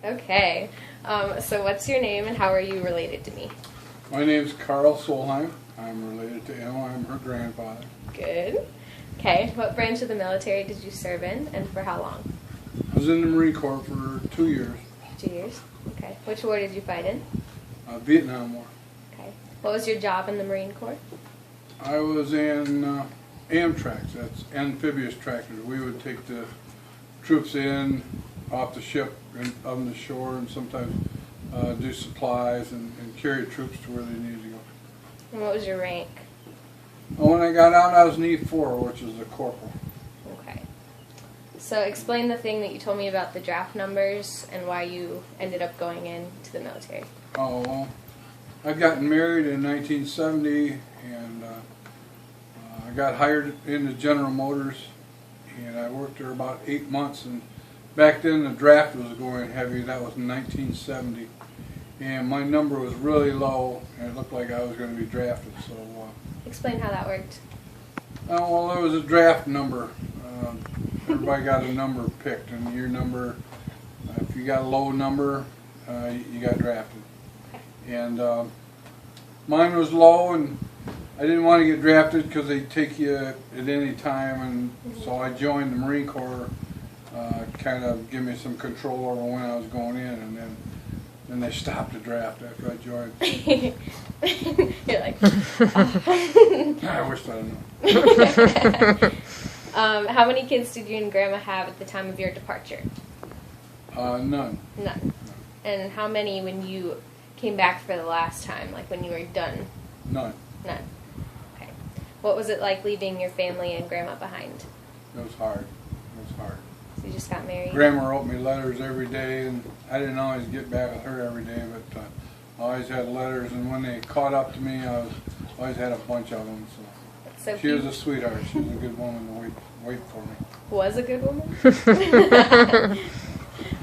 Okay. So what's your name and how are you related to me? My name's Carl Solheim. I'm related to Emma. I'm her grandfather. Good. Okay. What branch of the military did you serve in and for how long? I was in the Marine Corps for 2 years. 2 years. Okay. Which war did you fight in? Vietnam War. Okay. What was your job in the Marine Corps? I was in Amtrak. That's amphibious tractors. We would take the troops in off the ship and on the shore, and sometimes do supplies and carry troops to where they needed to go. And what was your rank? When I got out, I was an E4, which is a corporal. Okay. So explain the thing that you told me about the draft numbers and why you ended up going into the military. Oh, well, I got married in 1970, and I got hired into General Motors, and I worked there about 8 months. And back then the draft was going heavy. That was in 1970, and my number was really low, and it looked like I was going to be drafted. So explain how that worked. well, there was a draft number. Everybody got a number picked, and your number, if you got a low number, you got drafted. And mine was low, and I didn't want to get drafted because they take you at any time, and so I joined the Marine Corps, kind of give me some control over when I was going in, and then they stopped the draft after I joined. You're like, I wish I'd known. how many kids did you and Grandma have at the time of your departure? None. None. And how many when you came back for the last time, like when you were done? None. None. Okay. What was it like leaving your family and Grandma behind? It was hard. It was hard. So you just got married? Grandma wrote me letters every day, and I didn't always get back with her every day, but I always had letters, and when they caught up to me, I always had a bunch of them. So she was a sweetheart. She was a good woman to wait for me. Was a good woman?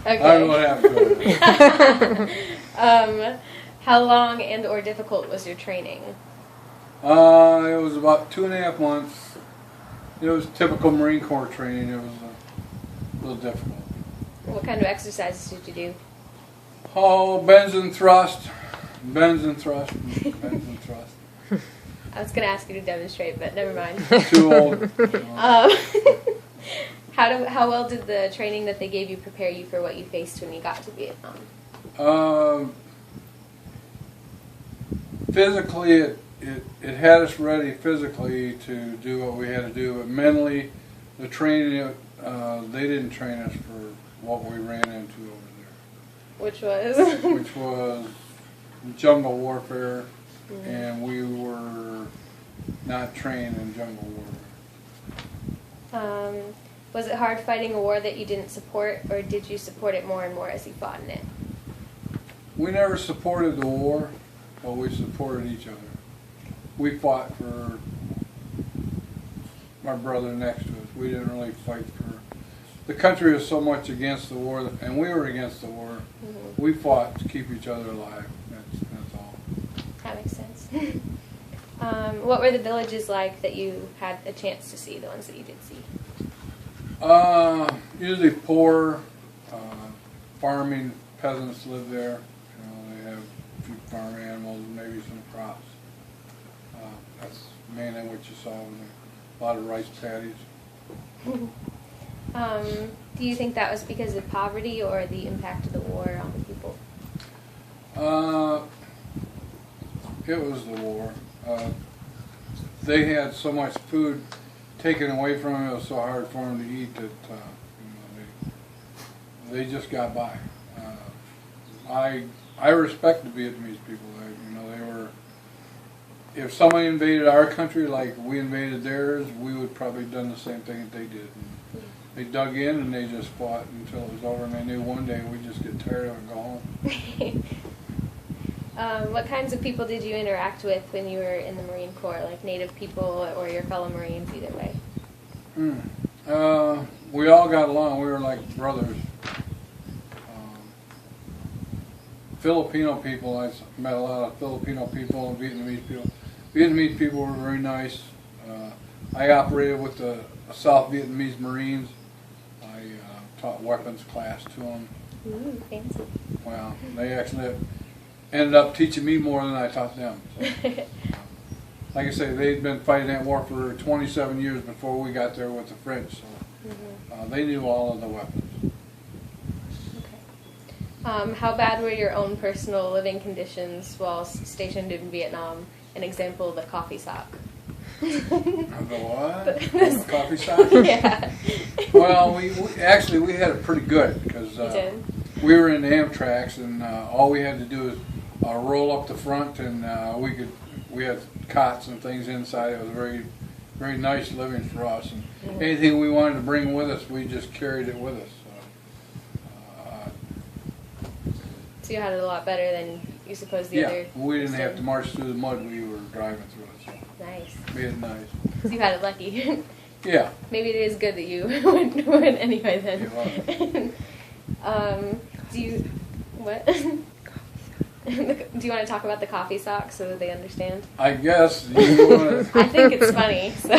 Okay. I don't know what happened to her. How long and or difficult was your training? It was about 2.5 months. It was typical Marine Corps training. It was a little difficult. What kind of exercises did you do? Oh, bends and thrust. Bends and thrust. Bends and thrust. I was going to ask you to demonstrate, but never mind. Too old. How well did the training that they gave you prepare you for what you faced when you got to Vietnam? Physically, it had us ready physically to do what we had to do, but mentally, the training, they didn't train us for what we ran into over there. Which was? Which was jungle warfare, and we were not trained in jungle warfare. Was it hard fighting a war that you didn't support, or did you support it more and more as you fought in it? We never supported the war, but we supported each other. We fought for our brother next to us. We didn't really fight for... The country was so much against the war, and we were against the war. We fought to keep each other alive. That's all. That makes sense. What were the villages like that you had a chance to see, the ones that you did see? Usually poor, farming peasants live there. You know, they have a few farm animals, maybe some crops. That's mainly what you saw over there. A lot of rice paddies. Do you think that was because of poverty or the impact of the war on the people? It was the war. They had so much food taken away from them. It was so hard for them to eat that they just got by. I respect the Vietnamese people. They were. If somebody invaded our country like we invaded theirs, we would probably have done the same thing that they did. And they dug in and they just fought until it was over, and they knew one day we'd just get tired of it and go home. What kinds of people did you interact with when you were in the Marine Corps, like Native people or your fellow Marines, either way? We all got along. We were like brothers. Filipino people, I met a lot of Filipino people and Vietnamese people. Vietnamese people were very nice. I operated with the South Vietnamese Marines. I taught weapons class to them. Ooh, fancy. Well, they actually ended up teaching me more than I taught them. So. Like I say, they'd been fighting that war for 27 years before we got there with the French, so they knew all of the weapons. Okay. How bad were your own personal living conditions while stationed in Vietnam? An example, the coffee sock. The what? The coffee sock? Yeah. Well, we had it pretty good because we were in the Amtraks, and all we had to do is roll up the front, and we had cots and things inside. It was very, very nice living for us. And anything we wanted to bring with us, we just carried it with us. So you had it a lot better than you suppose the other. Yeah, we didn't have to march through the mud we were driving through it. So nice. Made it nice. So you had it lucky. Yeah. Maybe it is good that you went anyway then. It was. Do you what? Do you want to talk about the coffee sock so that they understand? I guess. I think it's funny. So.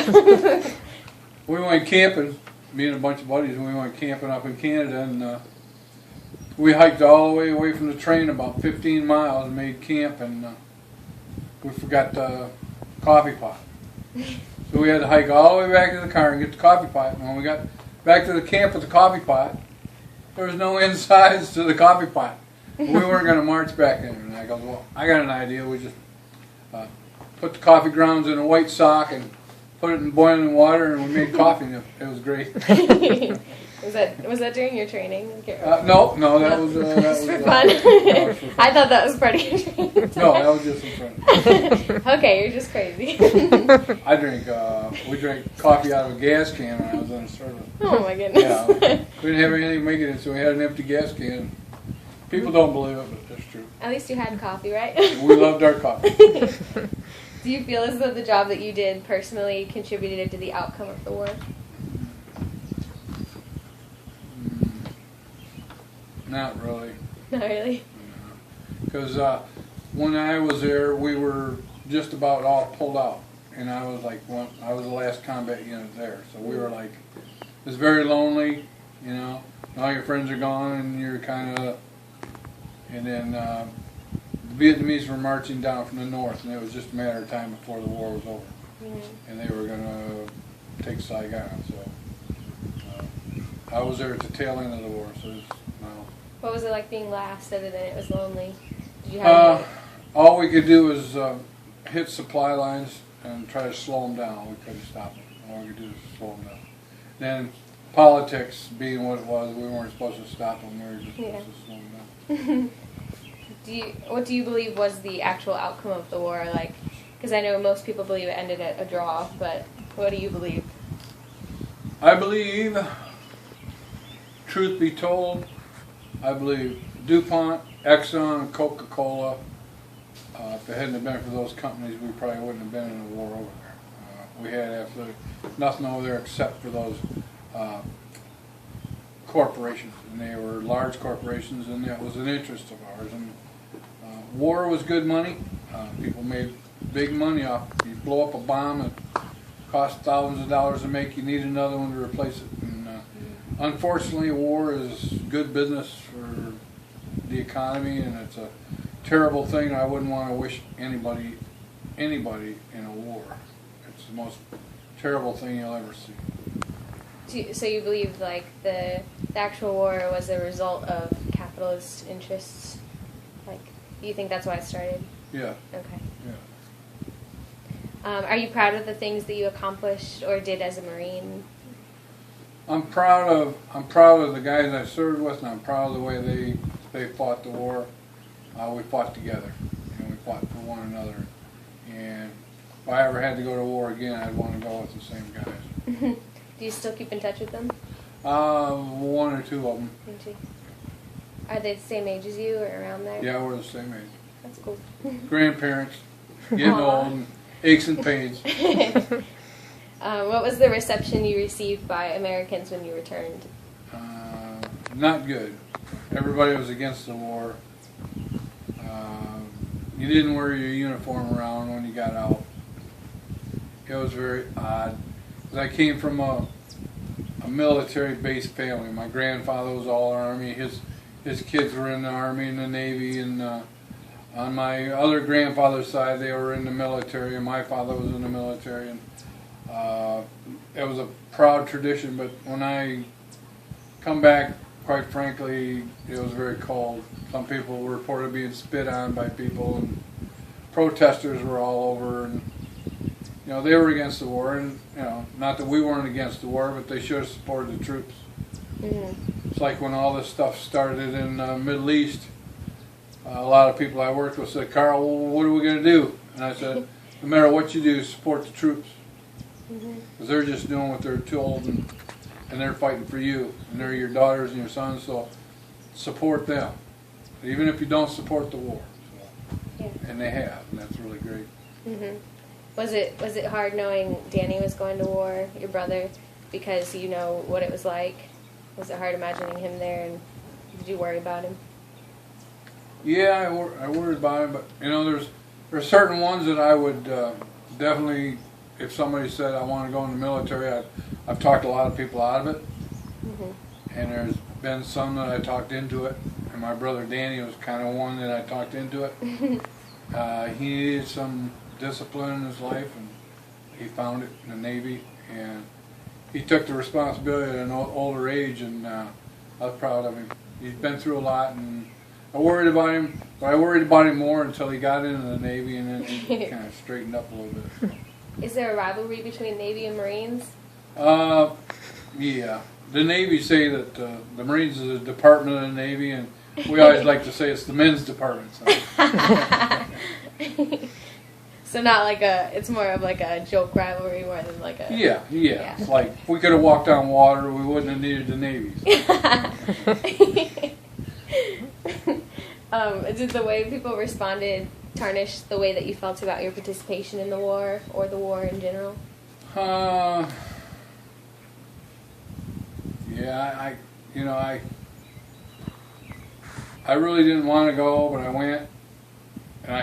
We went camping, me and a bunch of buddies, and we went camping up in Canada, and we hiked all the way away from the train about 15 miles and made camp, and we forgot the coffee pot. So we had to hike all the way back to the car and get the coffee pot. And when we got back to the camp with the coffee pot, there was no insides to the coffee pot. We weren't going to march back in. And I go, well, I got an idea. We just put the coffee grounds in a white sock and put it in boiling water, and we made coffee, and it was great. Was that during your training? No, that was for fun. For fun. I thought that was part of your training. No, that was just for fun. Okay, you're just crazy. We drank coffee out of a gas can when I was on the service. Oh my goodness. Yeah, we didn't have anything to make it in, so we had an empty gas can. People don't believe it, but that's true. At least you had coffee, right? We loved our coffee. Do you feel as though the job that you did personally contributed to the outcome of the war? Not really. Not really? Because when I was there, we were just about all pulled out. And I was I was the last combat unit there. So we were like, it was very lonely, you know. All your friends are gone, and you're kind of, and then the Vietnamese were marching down from the north, and it was just a matter of time before the war was over. And they were going to take Saigon. So I was there at the tail end of the war, so it was, What was it like being last, other than it was lonely? Did you have all we could do was hit supply lines and try to slow them down. We couldn't stop them. All we could do was slow them down. Then politics being what it was, we weren't supposed to stop them. We were just supposed to slow them down. What do you believe was the actual outcome of the war? Like, because I know most people believe it ended at a draw, but what do you believe? I believe, truth be told, I believe DuPont, Exxon, and Coca-Cola, if it hadn't been for those companies, we probably wouldn't have been in a war over there. We had absolutely nothing over there except for those corporations, and they were large corporations, and that was an interest of ours. And war was good money. People made big money off. You blow up a bomb, it cost thousands of dollars to make. You need another one to replace it. And unfortunately, war is good business for the economy, and it's a terrible thing. I wouldn't want to wish anybody in a war. It's the most terrible thing you'll ever see. So you believe like the actual war was a result of capitalist interests? Like, do you think that's why it started? Yeah. Okay. Yeah. Are you proud of the things that you accomplished or did as a Marine? I'm proud of the guys I served with, and I'm proud of the way they fought the war. We fought together, and we fought for one another. And if I ever had to go to war again, I'd want to go with the same guys. Do you still keep in touch with them? One or two of them. Are they the same age as you or around there? Yeah, we're the same age. That's cool. Grandparents, getting old, and aches and pains. What was the reception you received by Americans when you returned? Not good. Everybody was against the war. You didn't wear your uniform around when you got out. It was very odd. I came from a military-based family. My grandfather was all Army. his kids were in the Army and the Navy, and on my other grandfather's side, they were in the military, and my father was in the military, and it was a proud tradition. But when I come back, quite frankly, it was very cold. Some people were reported being spit on by people, and protesters were all over, and they were against the war, and not that we weren't against the war, but they should have supported the troops. Mm-hmm. It's like when all this stuff started in the Middle East, a lot of people I worked with said, "Carl, well, what are we going to do?" And I said, "No matter what you do, support the troops, because they're just doing what they're told, and they're fighting for you, and they're your daughters and your sons, so support them, even if you don't support the war." So, and they have, and that's really great. Mm-hmm. Was it hard knowing Danny was going to war, your brother, because you know what it was like? Was it hard imagining him there, and did you worry about him? Yeah, I worried about him, but there's certain ones that I would definitely, if somebody said I want to go in the military, I've talked a lot of people out of it, and there's been some that I talked into it, and my brother Danny was kind of one that I talked into it. He needed some discipline in his life, and he found it in the Navy, and he took the responsibility at an older age, and I was proud of him. He's been through a lot, and I worried about him, but I worried about him more until he got into the Navy, and then he kind of straightened up a little bit. Is there a rivalry between Navy and Marines? Yeah. The Navy say that the Marines is a department of the Navy, and we always like to say it's the men's department. So. So not like it's more of like a joke rivalry more than like a... Yeah. It's like, if we could have walked on water, we wouldn't have needed the Navy. So. Did the way people responded tarnish the way that you felt about your participation in the war, or the war in general? Yeah, I really didn't want to go, but I went, and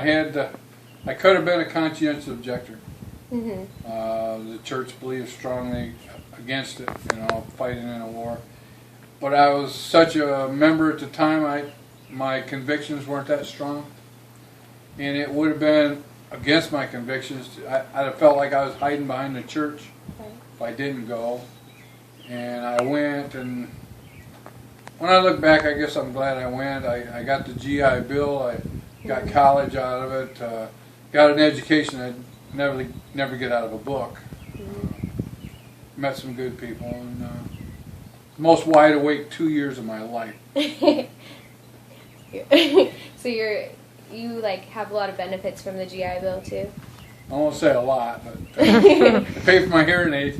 I could have been a conscientious objector. The church believes strongly against it, fighting in a war. But I was such a member at the time, my convictions weren't that strong. And it would have been against my convictions. I'd have felt like I was hiding behind the church if I didn't go. And I went, and when I look back, I guess I'm glad I went. I got the GI Bill. I got college out of it. Got an education I'd never get out of a book. Met some good people, and the most wide awake 2 years of my life. So you have a lot of benefits from the GI Bill too? I won't say a lot, but I pay for my hearing aids.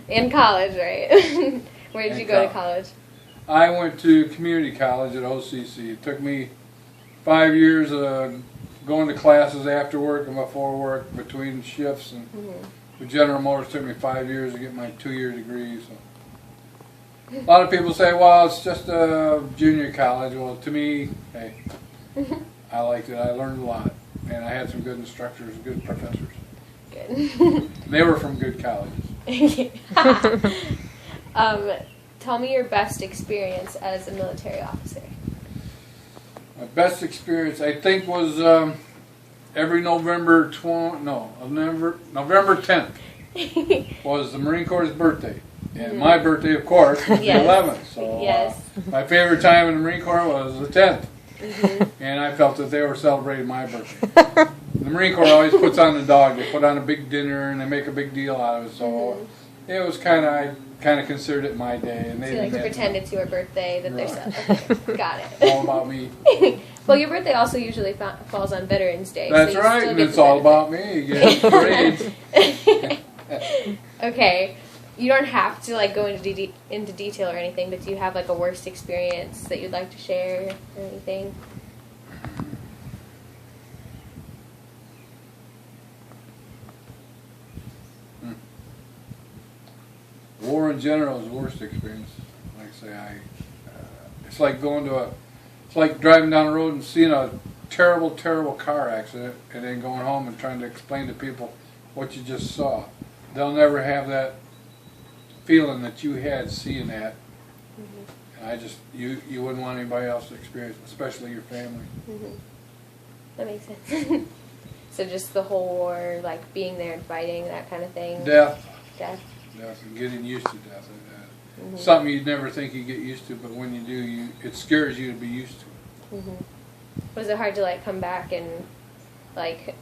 In college, right? Where did you go to college? I went to community college at OCC. It took me 5 years going to classes after work and before work, between shifts, and with General Motors took me 5 years to get my 2-year degree. So. A lot of people say, well, it's just a junior college. Well, to me, hey, I liked it. I learned a lot, and I had some good instructors, good professors. Good. They were from good colleges. Tell me your best experience as a military officer. My best experience, I think, was every November 10th was the Marine Corps' birthday. And my birthday, of course, was the 11th. So my favorite time in the Marine Corps was the 10th. And I felt that they were celebrating my birthday. The Marine Corps always puts on the dog. They put on a big dinner, and they make a big deal out of it. So it was I kind of considered it my day. And so you like to pretend it's your birthday that they're celebrating. Okay, got it. All about me. Well, your birthday also usually falls on Veterans Day. That's so right, and it's all about me. You get grades. Okay. You don't have to go into detail or anything, but do you have a worst experience that you'd like to share or anything? War in general is the worst experience. Like I say, it's like it's like driving down the road and seeing a terrible, terrible car accident, and then going home and trying to explain to people what you just saw. They'll never have that feeling that you had seeing that. And I just, you wouldn't want anybody else to experience, especially your family. Mm-hmm. That makes sense. So just the whole war, like being there and fighting, that kind of thing. Death, and getting used to death. Mm-hmm. Something you'd never think you'd get used to, but when you do, it scares you to be used to it. Mm-hmm. Was it hard to like come back and like,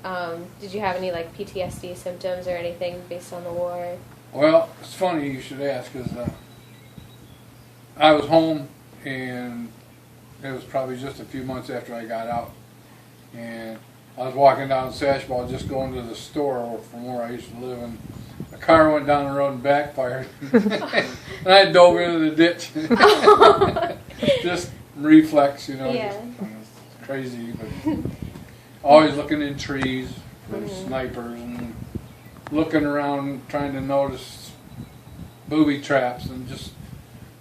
did you have any like PTSD symptoms or anything based on the war? Well, it's funny you should ask, because I was home, and it was probably just a few months after I got out, and I was walking down Sashball, just going to the store from where I used to live, and a car went down the road and backfired, and I dove into the ditch. Just reflex, you know. Yeah. It's crazy, but always looking in trees for snipers and looking around, trying to notice booby traps and just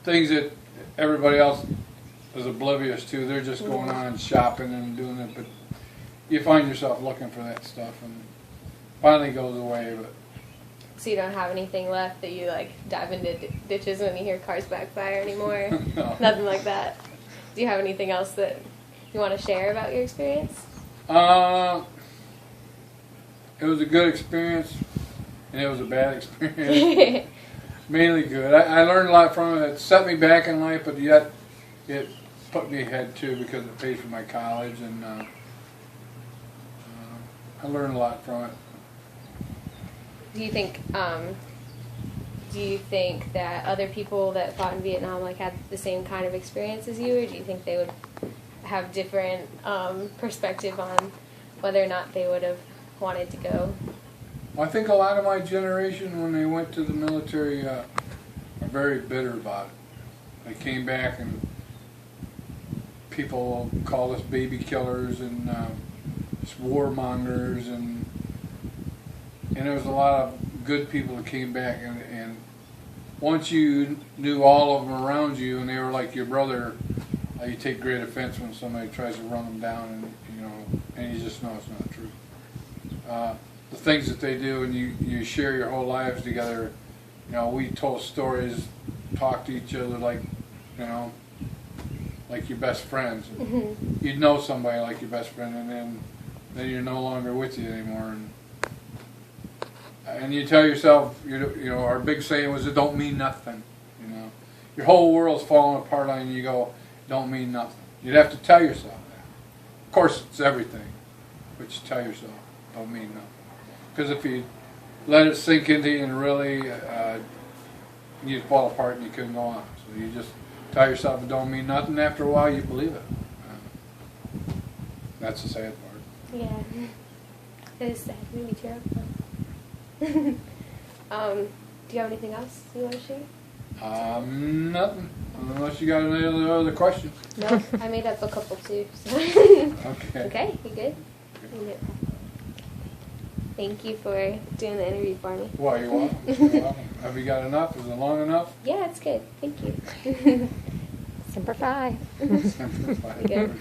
things that everybody else is oblivious to. They're just going on shopping and doing it, but you find yourself looking for that stuff, and finally goes away. But so you don't have anything left that you like dive into ditches when you hear cars backfire anymore? No. Nothing like that. Do you have anything else that you want to share about your experience? It was a good experience, and it was a bad experience. Mainly good. I learned a lot from it. It set me back in life, but yet it put me ahead too, because it paid for my college, and I learned a lot from it. Do you think that other people that fought in Vietnam like had the same kind of experience as you, or do you think they would have different perspective on whether or not they would have wanted to go? I think a lot of my generation, when they went to the military, are very bitter about it. They came back, and people called us baby killers and just warmongers, and there was a lot of good people that came back, and once you knew all of them around you and they were like your brother, you take great offense when somebody tries to run them down, and you just know it's not true. The things that they do, and you share your whole lives together. We told stories, talked to each other like your best friends. Mm-hmm. You'd know somebody like your best friend, and then you're no longer with you anymore. And you tell yourself, our big saying was, it don't mean nothing. Your whole world's falling apart on you. You go, don't mean nothing. You'd have to tell yourself that. Of course, it's everything, but you tell yourself, don't mean nothing. Because if you let it sink into you and really, you'd fall apart and you couldn't go on. So you just tell yourself it don't mean nothing. After a while, you believe it. That's the sad part. Yeah, it is sad. Maybe tear up. Do you have anything else you want to share? Nothing. Unless you got any other questions. No, I made up a couple too. So. Okay. Okay, you good? Thank you for doing the interview for me. Well, you're welcome. You're welcome. Have you got enough? Is it long enough? Yeah, it's good. Thank you. Semper Fi. Semper Fi. Good.